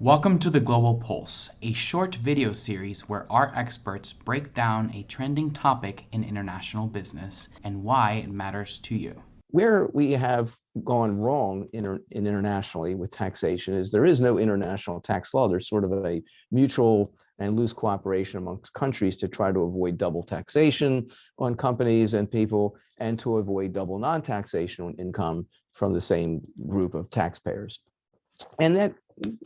Welcome to the Global Pulse, a short video series where our experts break down a trending topic in international business and why it matters to you. Where we have gone wrong internationally with taxation is there is no international tax law. There's sort of a mutual and loose cooperation amongst countries to try to avoid double taxation on companies and people and to avoid double non-taxation on income from the same group of taxpayers. And that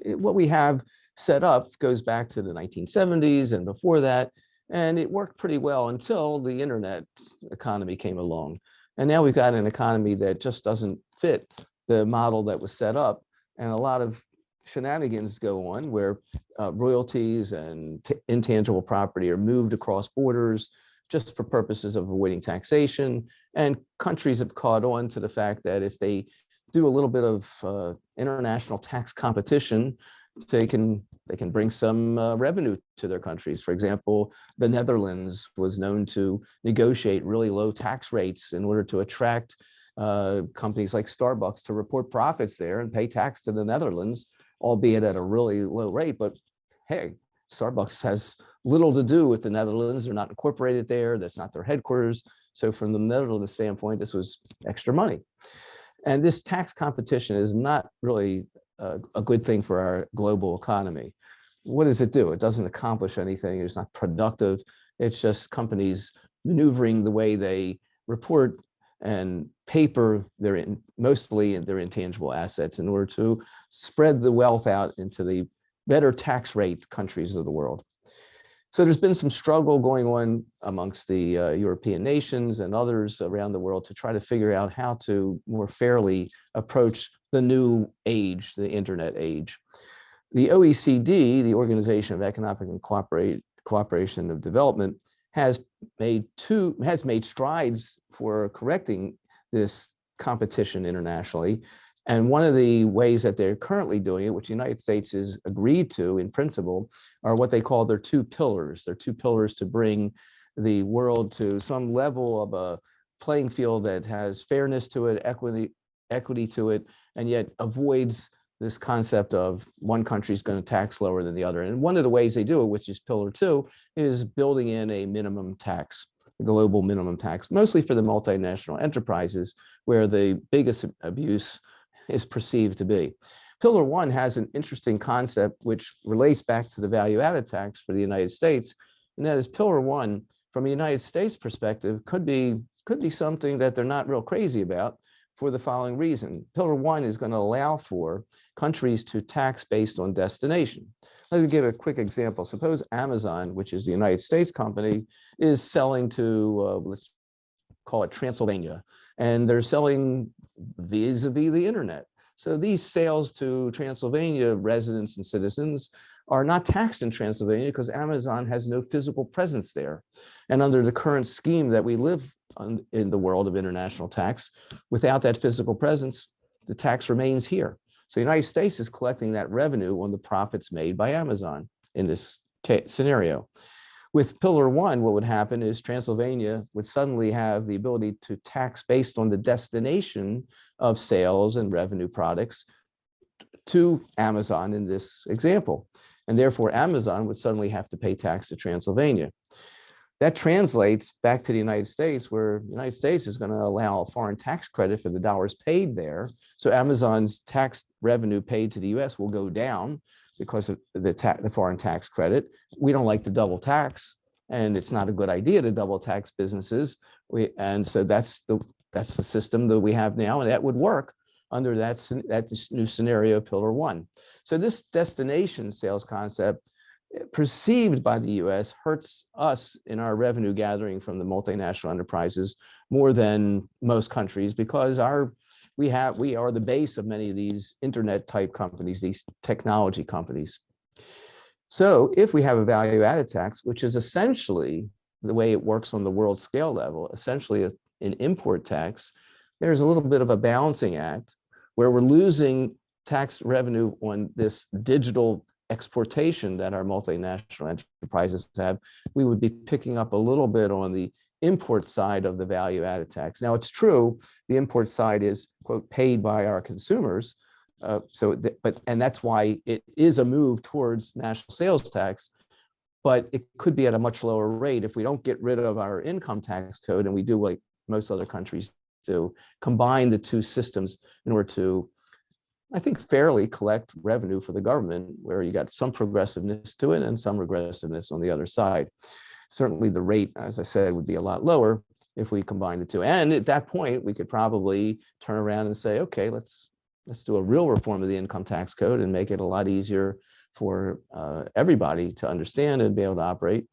what we have set up goes back to the 1970s and before that, and it worked pretty well until the internet economy came along. And now we've got an economy that just doesn't fit the model that was set up. And a lot of shenanigans go on where royalties and intangible property are moved across borders just for purposes of avoiding taxation. And countries have caught on to the fact that if they do a little bit of international tax competition, they can bring some revenue to their countries. For example, the Netherlands was known to negotiate really low tax rates in order to attract companies like Starbucks to report profits there and pay tax to the Netherlands, albeit at a really low rate. But hey, Starbucks has little to do with the Netherlands. They're not incorporated there. That's not their headquarters. So from the Netherlands standpoint, this was extra money. And this tax competition is not really a good thing for our global economy. What does it do? It doesn't accomplish anything. It's not productive. It's just companies maneuvering the way they report and paper mostly their intangible assets in order to spread the wealth out into the better tax rate countries of the world. So there's been some struggle going on amongst the European nations and others around the world to try to figure out how to more fairly approach the new age, the internet age. The OECD, the Organization of Economic and Cooperation of Development, has made strides for correcting this competition internationally. And one of the ways that they're currently doing it, which the United States has agreed to in principle, are what they call their two pillars. They're two pillars to bring the world to some level of a playing field that has fairness to it, equity to it, and yet avoids this concept of one country is going to tax lower than the other. And one of the ways they do it, which is pillar two, is building in a minimum tax, a global minimum tax, mostly for the multinational enterprises, where the biggest abuse is perceived to be. Pillar one has an interesting concept which relates back to the value-added tax for the United States, and that is pillar one, from a United States perspective, could be something that they're not real crazy about for the following reason. Pillar one is going to allow for countries to tax based on destination. Let me give a quick example. Suppose Amazon, which is the United States company, is selling to, let's call it Transylvania, and they're selling vis-a-vis the internet. So these sales to Transylvania residents and citizens are not taxed in Transylvania because Amazon has no physical presence there. And under the current scheme that we live in the world of international tax, without that physical presence, the tax remains here. So the United States is collecting that revenue on the profits made by Amazon in this scenario. With pillar one, what would happen is Transylvania would suddenly have the ability to tax based on the destination of sales and revenue products to Amazon in this example. And therefore, Amazon would suddenly have to pay tax to Transylvania. That translates back to the United States, where the United States is going to allow a foreign tax credit for the dollars paid there. So Amazon's tax revenue paid to the US will go down because of the foreign tax credit. We don't like the double tax, and it's not a good idea to double tax businesses. And so that's the system that we have now, and that would work under that new scenario, pillar one. So this destination sales concept, perceived by the US, hurts us in our revenue gathering from the multinational enterprises more than most countries, because we are the base of many of these internet type companies, these technology companies. So if we have a value added tax, which is essentially the way it works on the world scale level, essentially an import tax, there's a little bit of a balancing act where we're losing tax revenue on this digital exportation that our multinational enterprises have. We would be picking up a little bit on the import side of the value added tax. Now, it's true, the import side is, quote, paid by our consumers, And that's why it is a move towards national sales tax, but it could be at a much lower rate if we don't get rid of our income tax code and we do like most other countries do, combine the two systems in order to, I think, fairly collect revenue for the government, where you got some progressiveness to it and some regressiveness on the other side. Certainly the rate, as I said, would be a lot lower if we combine the two. And at that point, we could probably turn around and say, okay, let's do a real reform of the income tax code and make it a lot easier for everybody to understand and be able to operate.